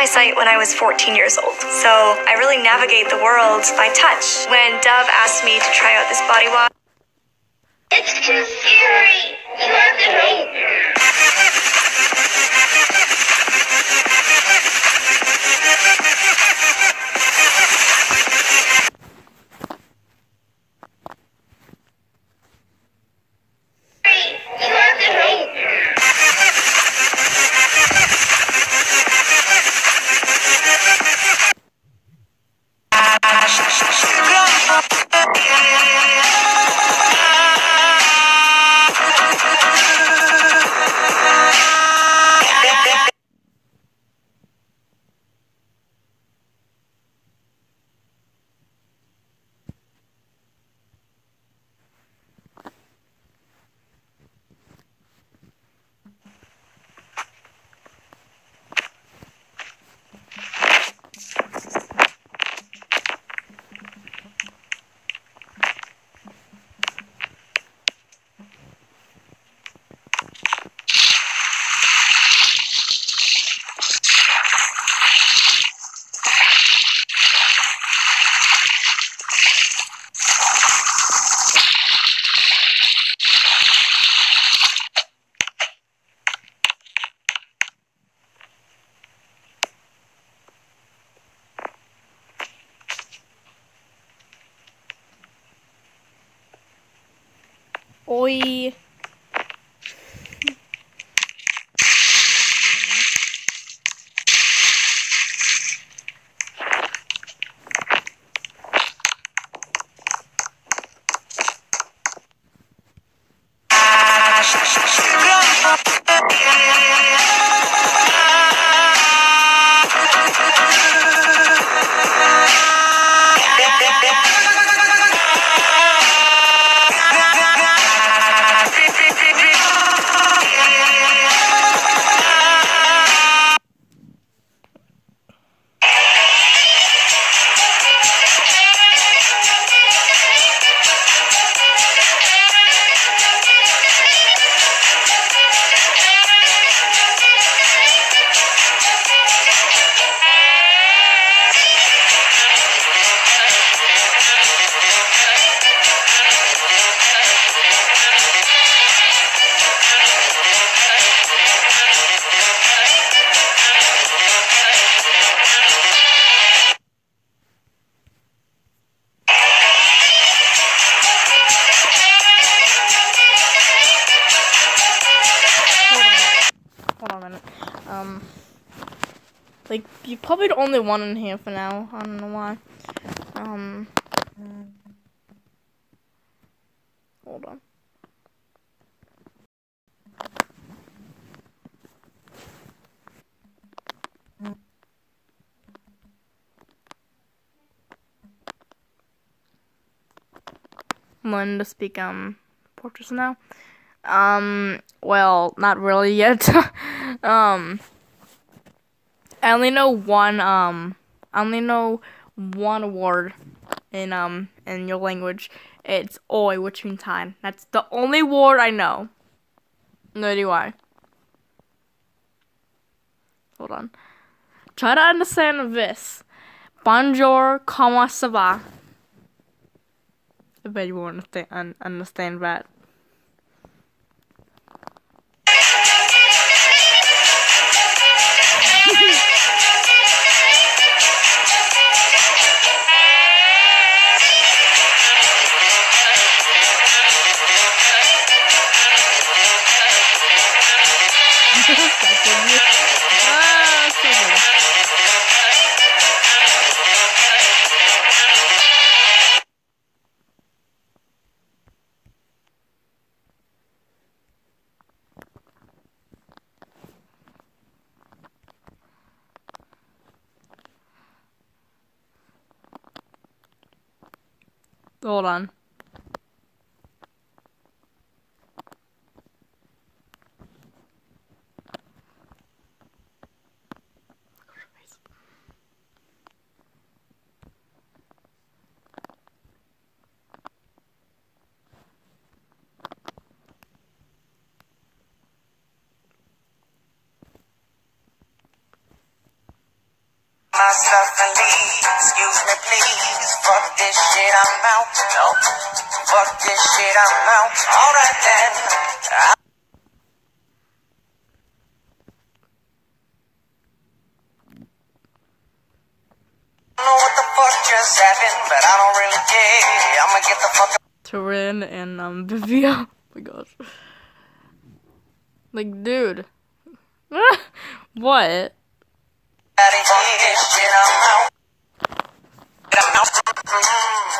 my sight when I was 14 years old, so I really navigate the world by touch. When Dove asked me to try out this body wash, it's too scary. You have to wait. Oi. Hold on a minute. Like, you're probably the only one in here for now. I don't know why. Hold on. I'm learning to speak, Portuguese now. Well, not really yet. I only know one word in your language. It's oi, which means hi. That's the only word I know. Nor do I. Hold on. Try to understand this. Bonjour, comment ça va? I bet you won't understand that. Hold on. stuff and leave. Excuse me, please. Fuck this shit, I'm out. No. Fuck this shit, I'm out. Alright then. I don't know what the fuck just happened, but I don't really care. I'ma get the fuck Turin and Vivia. Oh my gosh. Like, dude. What? Fuck this shit, I'm out.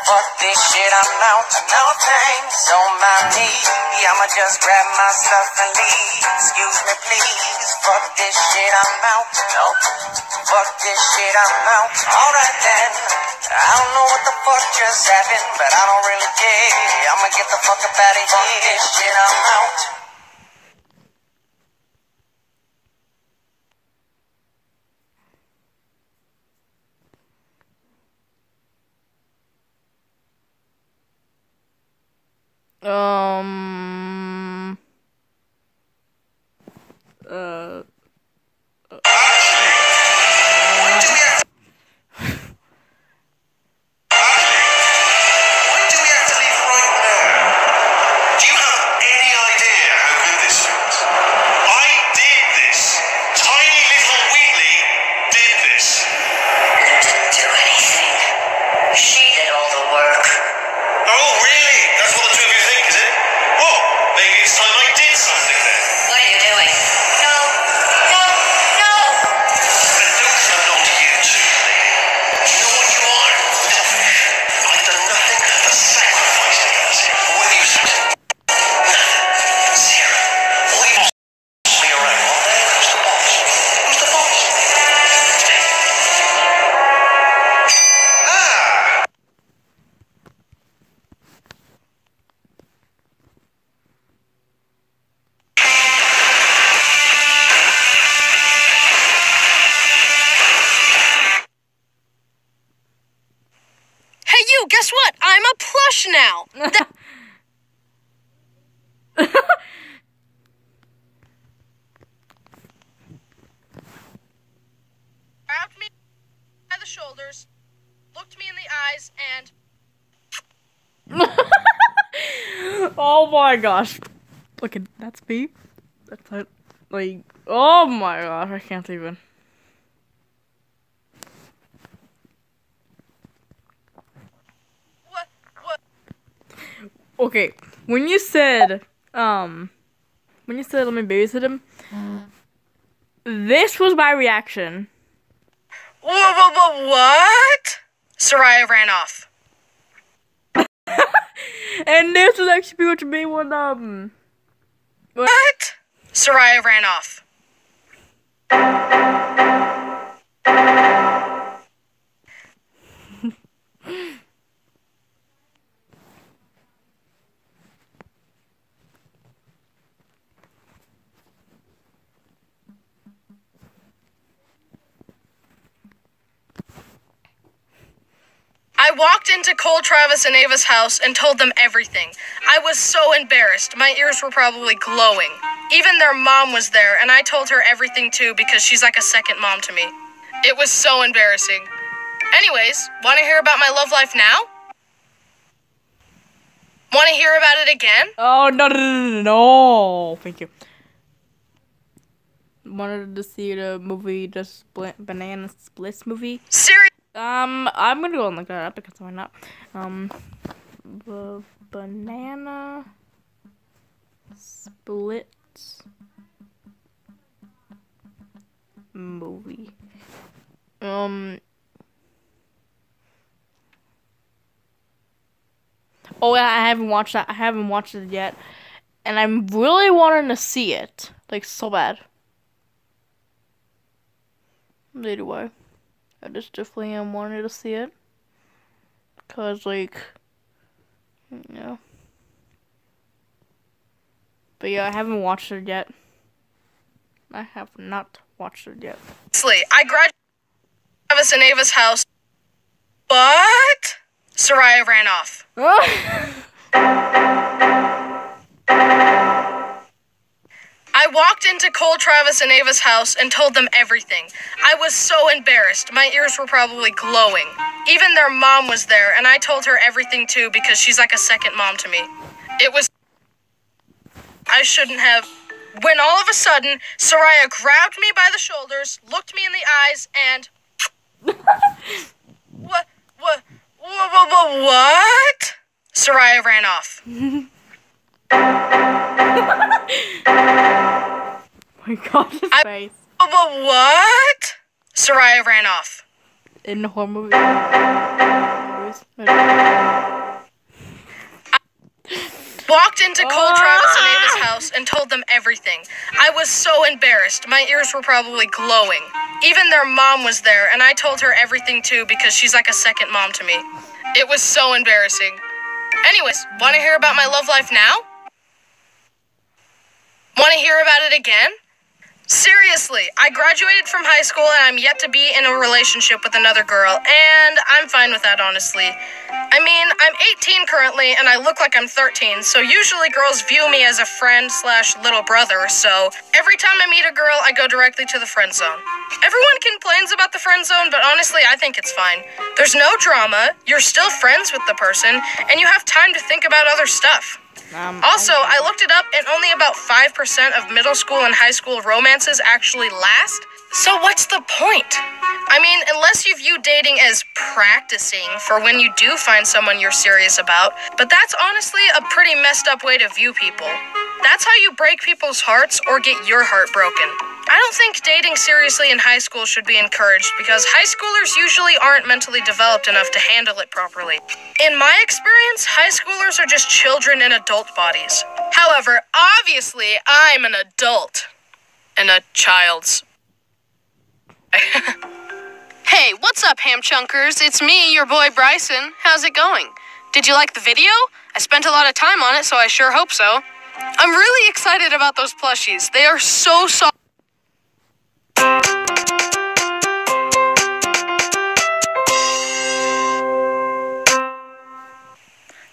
Fuck this shit, I'm out. No thanks, don't mind me. I'ma just grab my stuff and leave. Excuse me, please. Fuck this shit, I'm out. No. Fuck this shit, I'm out. Alright then. I don't know what the fuck just happened, but I don't really care. I'ma get the fuck up out of here. Fuck this shit, I'm out. Guess what? I'm a plush now. Grabbed me by the shoulders, looked me in the eyes, and... Oh my gosh. Look at that's me. That's like, oh my gosh, I can't even. Okay, when you said let me babysit him, this was my reaction. What? Soraya ran off. And this was actually pretty much me when What? Soraya ran off. I walked into Cole, Travis, and Ava's house and told them everything. I was so embarrassed. My ears were probably glowing. Even their mom was there, and I told her everything too because she's like a second mom to me. It was so embarrassing. Anyways, want to hear about my love life now? Want to hear about it again? Oh, no. Thank you. Wanted to see the movie, the Banana Splits movie. Seriously? I'm gonna go and look that up because why not? The Banana Splits movie. Oh yeah, I haven't watched that. I haven't watched it yet, and I'm really wanting to see it, like so bad. Neither do I. I just definitely am wanting to see it, cause like, yeah. But yeah, I haven't watched it yet. I have not watched it yet. I graduated Travis and Ava's house. What? Soraya ran off. I I walked into Cole, Travis, and Ava's house and told them everything. I was so embarrassed. My ears were probably glowing. Even their mom was there, and I told her everything too because she's like a second mom to me. It was... I shouldn't have... When all of a sudden, Soraya grabbed me by the shoulders, looked me in the eyes, and... What? Soraya ran off. My God, his face. What? Soraya ran off. In the horror movie. Walked into Cole, Travis, and Ava's house and told them everything. I was so embarrassed. My ears were probably glowing. Even their mom was there, and I told her everything too because she's like a second mom to me. It was so embarrassing. Anyways, want to hear about my love life now? Want to hear about it again? Seriously, I graduated from high school and I'm yet to be in a relationship with another girl, and I'm fine with that, honestly. I mean, I'm 18 currently and I look like I'm 13, so usually girls view me as a friend/little brother, so every time I meet a girl, I go directly to the friend zone. Everyone complains about the friend zone, but honestly, I think it's fine. There's no drama, you're still friends with the person, and you have time to think about other stuff. Also, I looked it up, and only about 5% of middle school and high school romances actually last. So what's the point? I mean, unless you view dating as practicing for when you do find someone you're serious about, but that's honestly a pretty messed up way to view people. That's how you break people's hearts or get your heart broken. I don't think dating seriously in high school should be encouraged because high schoolers usually aren't mentally developed enough to handle it properly. In my experience, high schoolers are just children in adult bodies. However, obviously, I'm an adult. In a child's... Hey, what's up, ham chunkers? It's me, your boy Bryson. How's it going? Did you like the video? I spent a lot of time on it, so I sure hope so. I'm really excited about those plushies. They are so soft.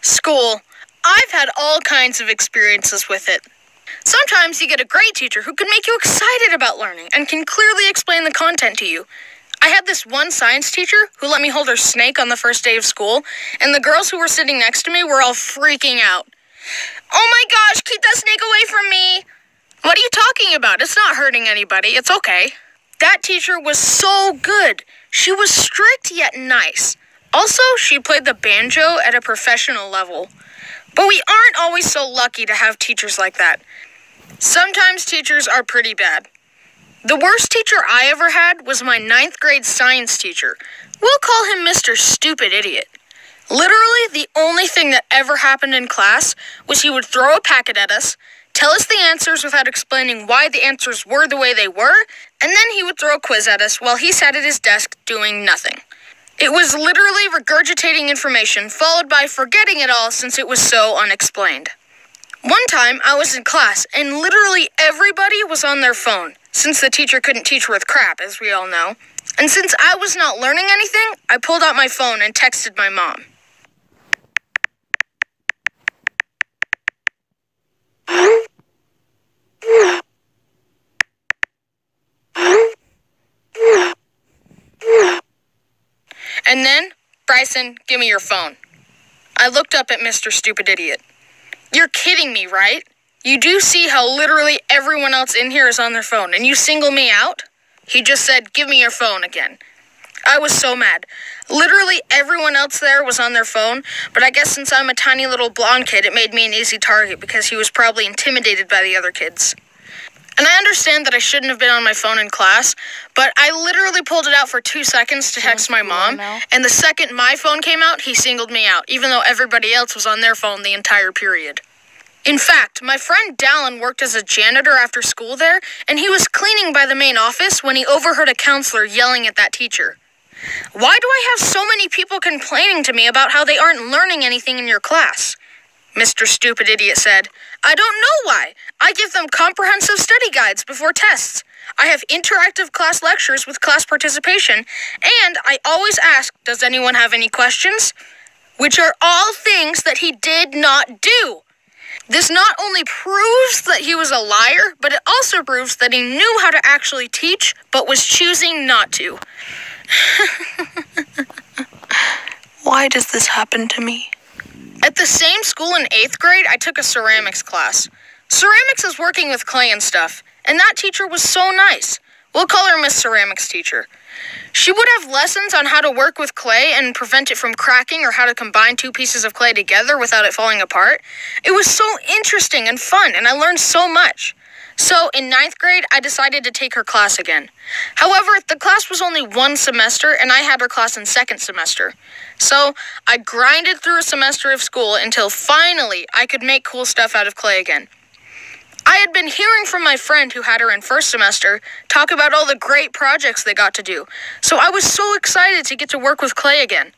School. I've had all kinds of experiences with it. Sometimes you get a great teacher who can make you excited about learning and can clearly explain the content to you. I had this one science teacher who let me hold her snake on the first day of school, and the girls who were sitting next to me were all freaking out. Oh my gosh, keep that snake away from me! What are you talking about? It's not hurting anybody. It's okay. That teacher was so good. She was strict yet nice. Also, she played the banjo at a professional level. But we aren't always so lucky to have teachers like that. Sometimes teachers are pretty bad. The worst teacher I ever had was my 9th grade science teacher. We'll call him Mr. Stupid Idiot. Literally, the only thing that ever happened in class was he would throw a packet at us, tell us the answers without explaining why the answers were the way they were, and then he would throw a quiz at us while he sat at his desk doing nothing. It was literally regurgitating information, followed by forgetting it all since it was so unexplained. One time, I was in class, and literally everybody was on their phone, since the teacher couldn't teach worth crap, as we all know. And since I was not learning anything, I pulled out my phone and texted my mom. And then, Bryson, give me your phone. I looked up at Mr. Stupid Idiot. You're kidding me, right? You do see how literally everyone else in here is on their phone, and you single me out? He just said, give me your phone again. I was so mad. Literally everyone else there was on their phone, but I guess since I'm a tiny little blonde kid, it made me an easy target because he was probably intimidated by the other kids. And I understand that I shouldn't have been on my phone in class, but I literally pulled it out for 2 seconds to text my mom, and the second my phone came out, he singled me out, even though everybody else was on their phone the entire period. In fact, my friend Dallin worked as a janitor after school there, and he was cleaning by the main office when he overheard a counselor yelling at that teacher. Why do I have so many people complaining to me about how they aren't learning anything in your class? Mr. Stupid Idiot said, I don't know why. I give them comprehensive study guides before tests. I have interactive class lectures with class participation, and I always ask, does anyone have any questions? Which are all things that he did not do. This not only proves that he was a liar, but it also proves that he knew how to actually teach, but was choosing not to. Why does this happen to me? At the same school in 8th grade, I took a ceramics class. Ceramics is working with clay and stuff, and that teacher was so nice. We'll call her Miss Ceramics Teacher. She would have lessons on how to work with clay and prevent it from cracking or how to combine two pieces of clay together without it falling apart. It was so interesting and fun, and I learned so much. So, in 9th grade, I decided to take her class again. However, the class was only one semester, and I had her class in 2nd semester. So, I grinded through a semester of school until finally I could make cool stuff out of clay again. I had been hearing from my friend who had her in 1st semester talk about all the great projects they got to do, so I was so excited to get to work with clay again.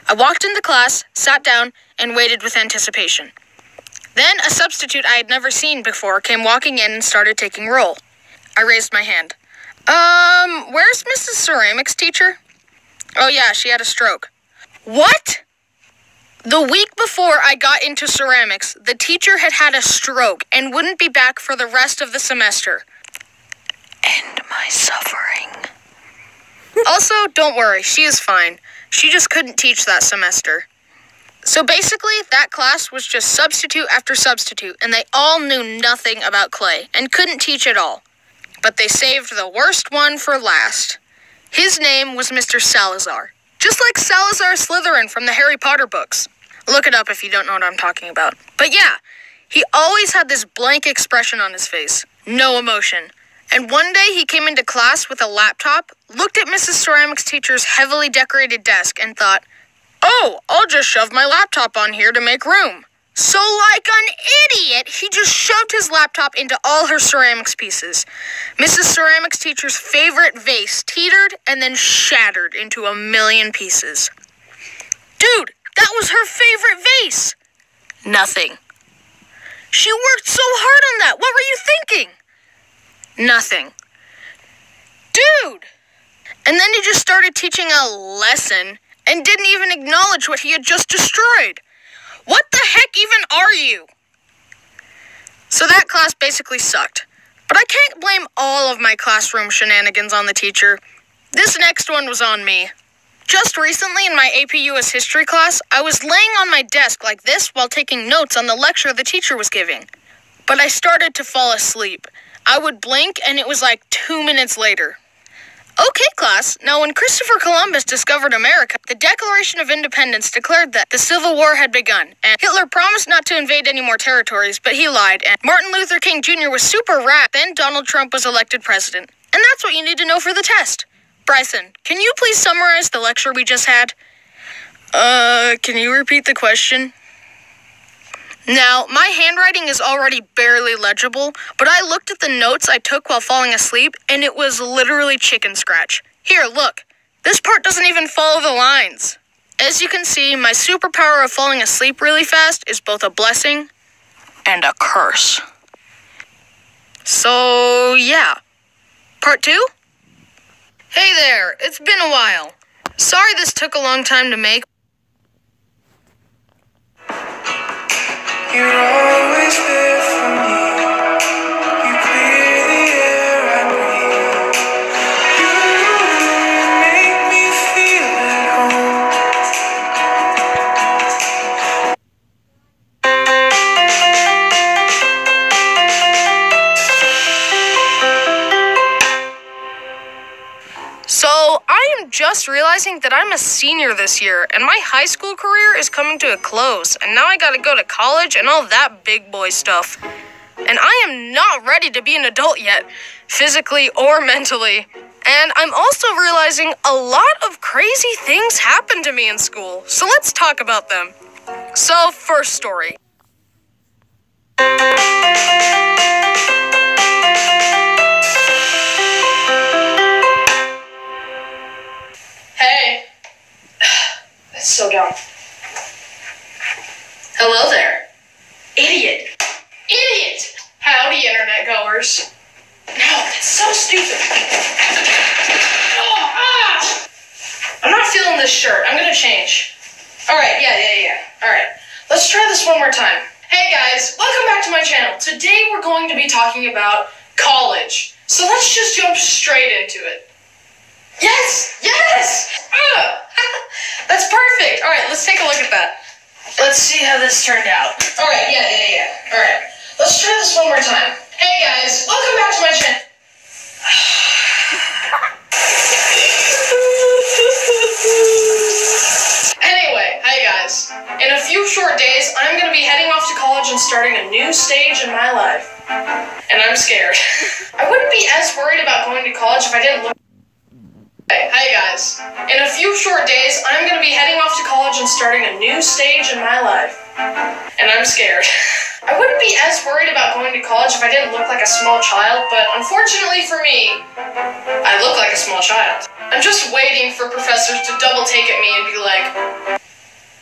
I walked into class, sat down, and waited with anticipation. Then a substitute I had never seen before came walking in and started taking roll. I raised my hand. Where's Mrs. Ceramics Teacher? Oh yeah, she had a stroke. What? The week before I got into ceramics, the teacher had had a stroke and wouldn't be back for the rest of the semester. End my suffering. Also, don't worry, she is fine. She just couldn't teach that semester. So basically, that class was just substitute after substitute, and they all knew nothing about clay and couldn't teach at all. But they saved the worst one for last. His name was Mr. Salazar. Just like Salazar Slytherin from the Harry Potter books. Look it up if you don't know what I'm talking about. But yeah, he always had this blank expression on his face. No emotion. And one day he came into class with a laptop, looked at Mrs. Ceramics Teacher's heavily decorated desk, and thought, "Oh, I'll just shove my laptop on here to make room." So like an idiot, he just shoved his laptop into all her ceramics pieces. Mrs. Ceramics Teacher's favorite vase teetered and then shattered into a million pieces. Dude, that was her favorite vase. Nothing. She worked so hard on that. What were you thinking? Nothing. Dude! And then he just started teaching a lesson and didn't even acknowledge what he had just destroyed. What the heck even are you? So that class basically sucked. But I can't blame all of my classroom shenanigans on the teacher. This next one was on me. Just recently in my AP US history class, I was laying on my desk like this while taking notes on the lecture the teacher was giving. But I started to fall asleep. I would blink and it was like 2 minutes later. Okay, class. Now, when Christopher Columbus discovered America, the Declaration of Independence declared that the Civil War had begun, and Hitler promised not to invade any more territories, but he lied, and Martin Luther King Jr. was super rad. Then Donald Trump was elected president. And that's what you need to know for the test. Bryson, can you please summarize the lecture we just had? Can you repeat the question? Now, my handwriting is already barely legible, but I looked at the notes I took while falling asleep, and it was literally chicken scratch. Here, look. This part doesn't even follow the lines. As you can see, my superpower of falling asleep really fast is both a blessing and a curse. So, yeah. Part 2? Hey there, it's been a while. Sorry this took a long time to make. You're always there for me. You clear the air I breathe. You make me feel at home. So, I am just realizing that I'm a senior this year, and my high school career is coming to a close, and now I gotta go to college and all that big boy stuff. And I am not ready to be an adult yet, physically or mentally. And I'm also realizing a lot of crazy things happened to me in school, so let's talk about them. So, first story. Hey. It's so dumb. Hello there. Idiot. Idiot! Howdy, internet goers. No, that's so stupid. Oh, ah! I'm not this shirt. I'm gonna change. Alright, yeah. Alright. Let's try this one more time. Hey guys, welcome back to my channel. Today we're going to be talking about college. So let's just jump straight into it. Yes! That's perfect. All right, let's take a look at that. Let's see how this turned out. All right, yeah. All right, let's try this one more time. Hey guys, welcome back to my channel. Anyway, hey guys. In a few short days, I'm going to be heading off to college and starting a new stage in my life. And I'm scared. I wouldn't be as worried about going to college if I didn't look. Hey guys. In a few short days, I'm going to be heading off to college and starting a new stage in my life. And I'm scared. I wouldn't be as worried about going to college if I didn't look like a small child, but unfortunately for me, I look like a small child. I'm just waiting for professors to double take at me and be like,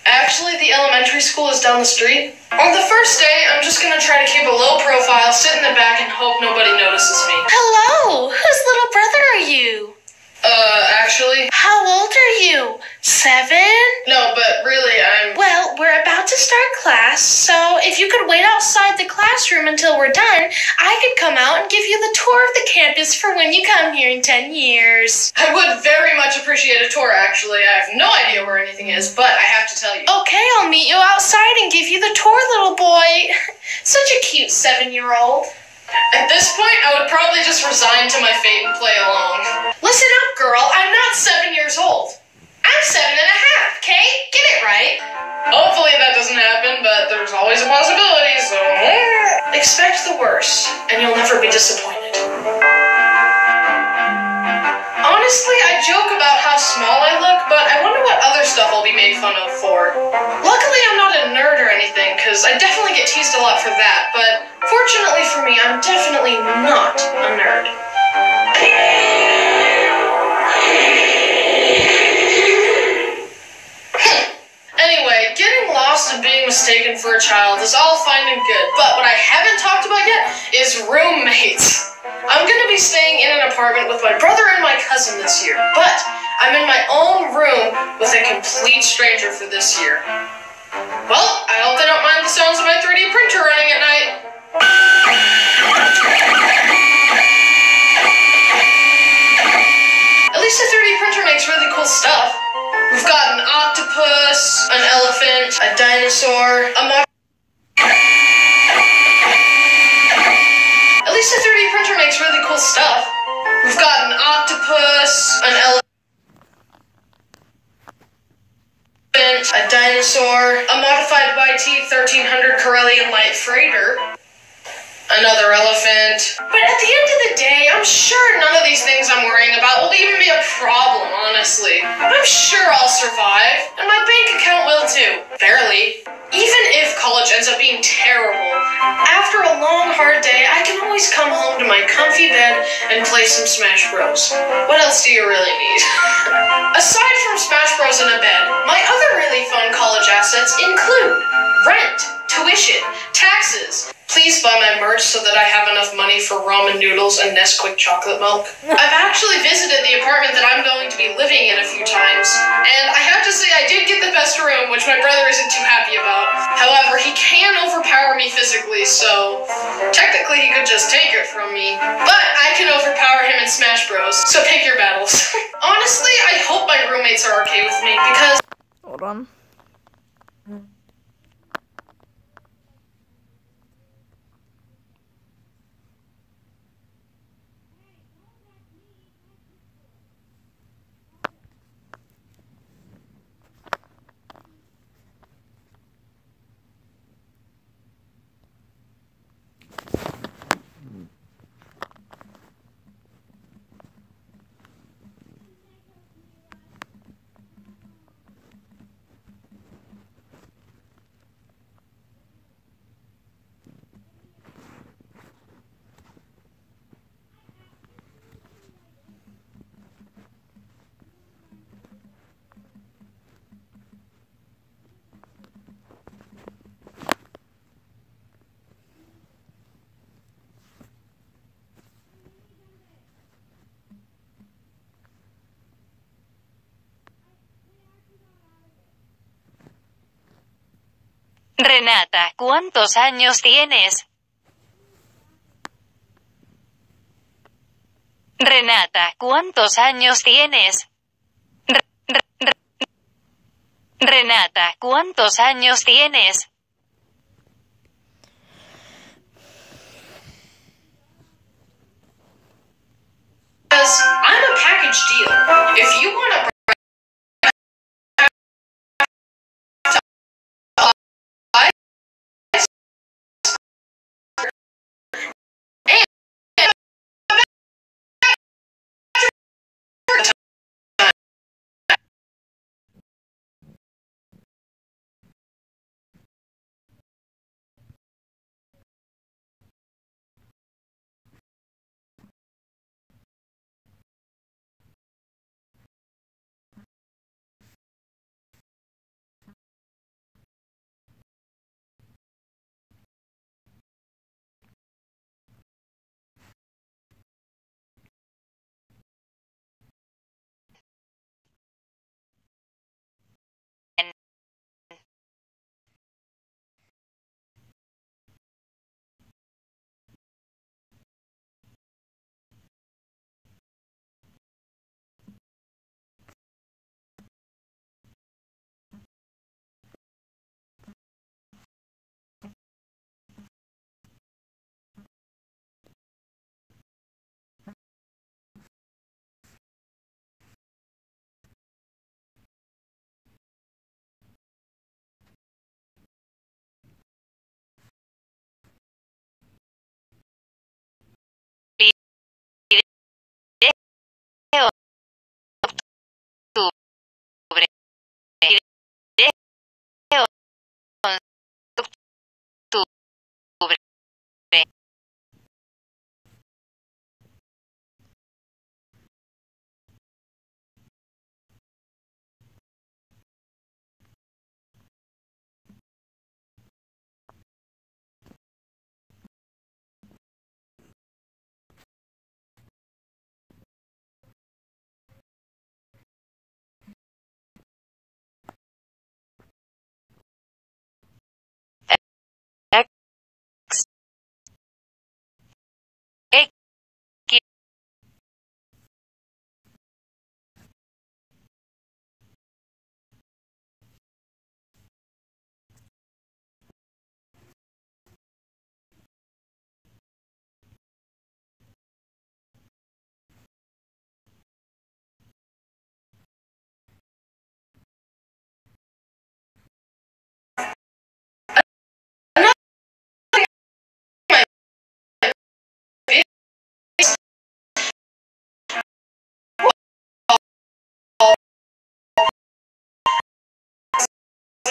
actually, the elementary school is down the street. On the first day, I'm just gonna try to keep a low profile, sit in the back, and hope nobody notices me. Hello, whose little brother are you? Actually? How old are you? 7? No, but really, I'm... Well, we're about to start class, so if you could wait outside the classroom until we're done, I could come out and give you the tour of the campus for when you come here in 10 years. I would very much appreciate a tour, actually. I have no idea where anything is, but I have to tell you. Okay, I'll meet you outside and give you the tour, little boy. Such a cute 7-year-old. At this point, I would probably just resign to my fate and play along. Listen up, girl. I'm not 7 years old. I'm 7 and a half, okay? Get it right. Hopefully that doesn't happen, but there's always a possibility, so... Expect the worst, and you'll never be disappointed. Honestly, I joke about how small I look, but I wonder what other stuff I'll be made fun of for. Luckily, I'm not a nerd or anything, because I definitely get teased a lot for that, but fortunately for me, I'm definitely not a nerd. Anyway, getting lost and being mistaken for a child is all fine and good, but what I haven't talked about yet is roommates. I'm gonna be staying in an apartment with my brother and my cousin this year, but I'm in my own room with a complete stranger for this year. Well, I hope they don't mind the sounds of my 3D printer running at night. At least the 3D printer makes really cool stuff. We've got an octopus, an elephant, a dinosaur, At least the 3D printer makes really cool stuff. We've got an octopus, an elephant, a dinosaur, a modified YT-1300 Corellian Light Freighter, another elephant. But at the end of the day, I'm sure none of these things I'm worrying about will even be a problem, honestly. I'm sure I'll survive, and my bank account will too. Barely. Even if college ends up being terrible, after a long, hard day, I can always come home to my comfy bed and play some Smash Bros. What else do you really need? Aside from Smash Bros and a bed, my other really fun college assets include rent, tuition, taxes. Please buy my merch so that I have enough money for ramen noodles and Nesquik chocolate milk. I've actually visited the apartment that I'm going to be living in a few times, and I have to say I did get the best room, which my brother isn't too happy about. However, he can overpower me physically, so technically he could just take it from me. But I can overpower him in Smash Bros, so pick your battles. Honestly, I hope my roommates are okay with me, because... Hold on. Renata, ¿cuántos años tienes? Renata, ¿cuántos años tienes? Renata, ¿cuántos años tienes? Because I'm a package deal. If you want to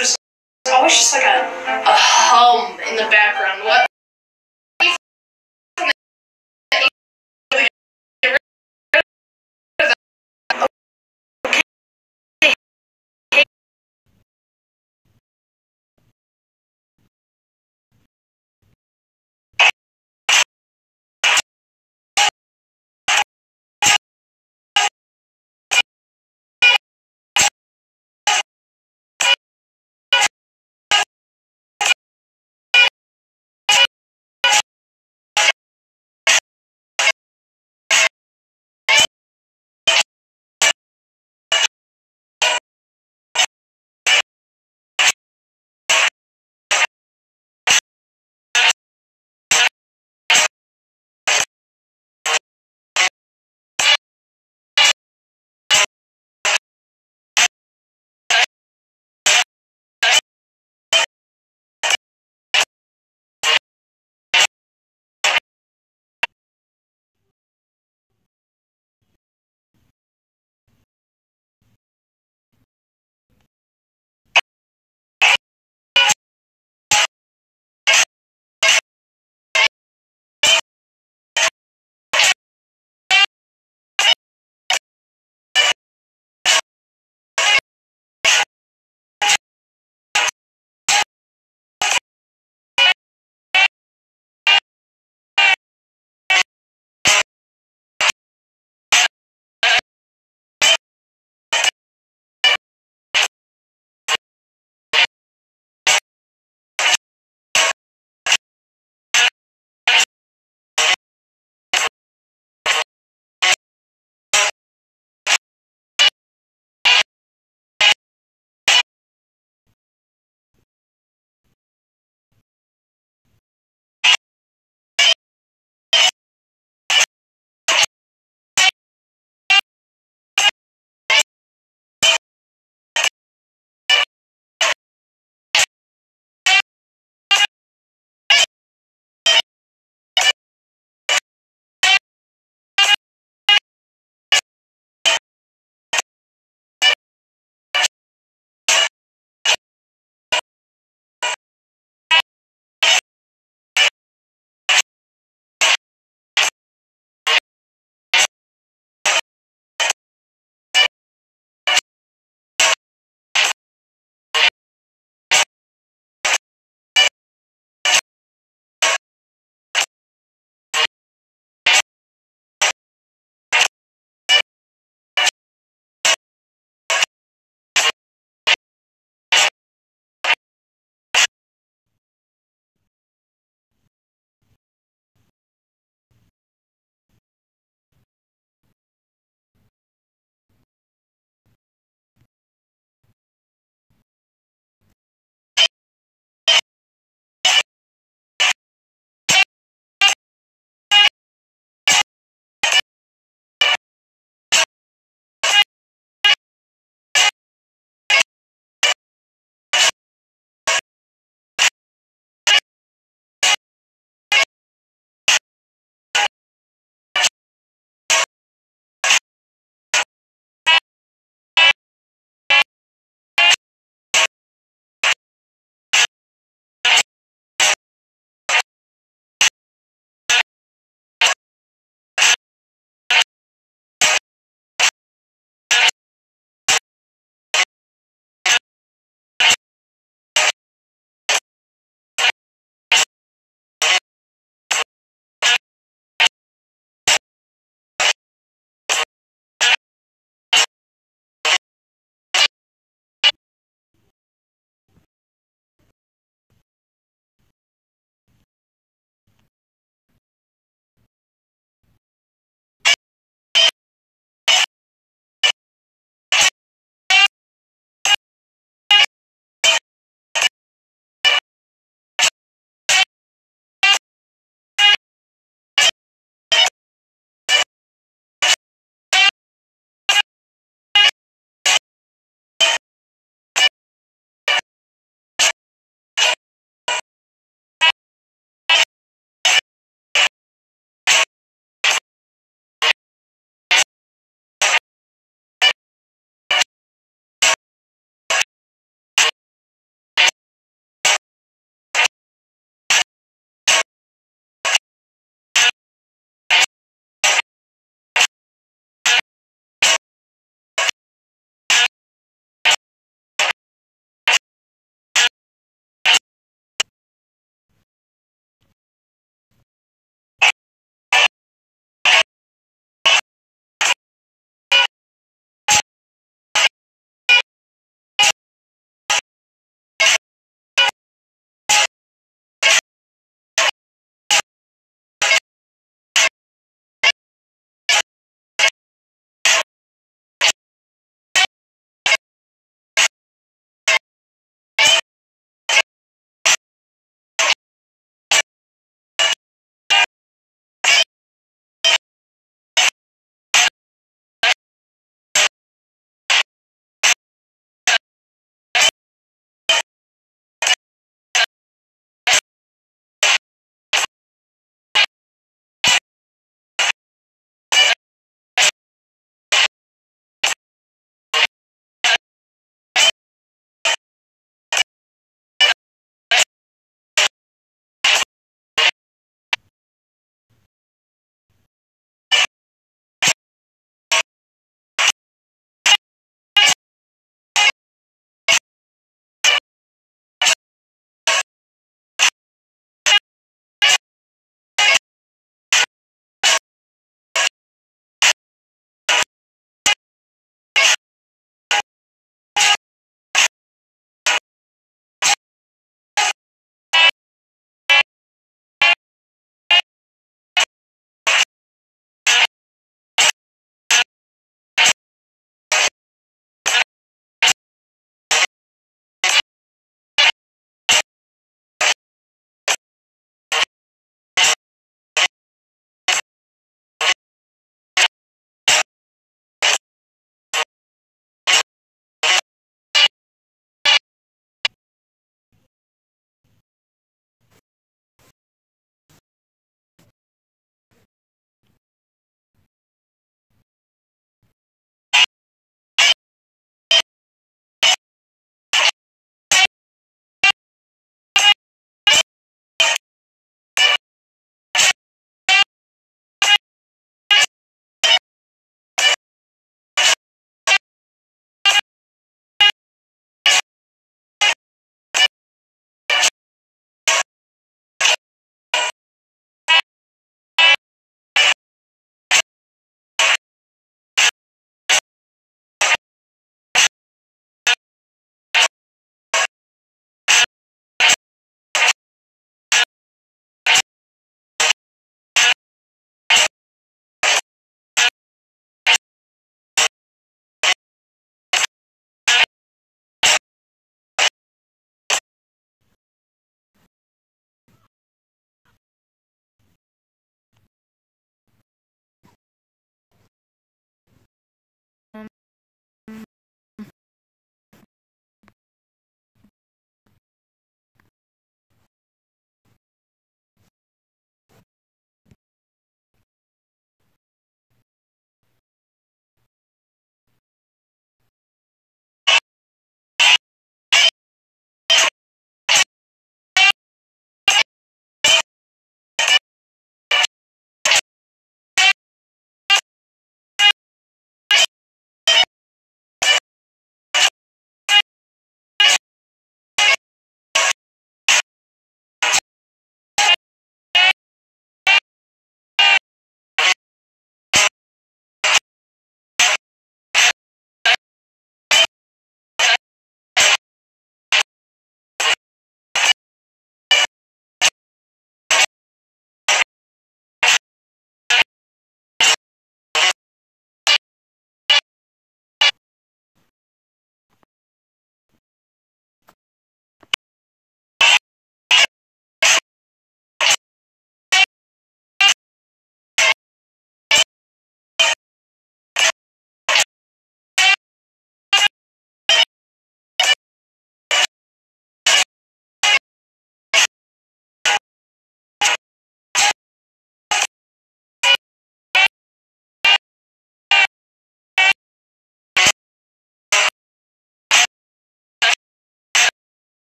there's always just like a hum in the background. What?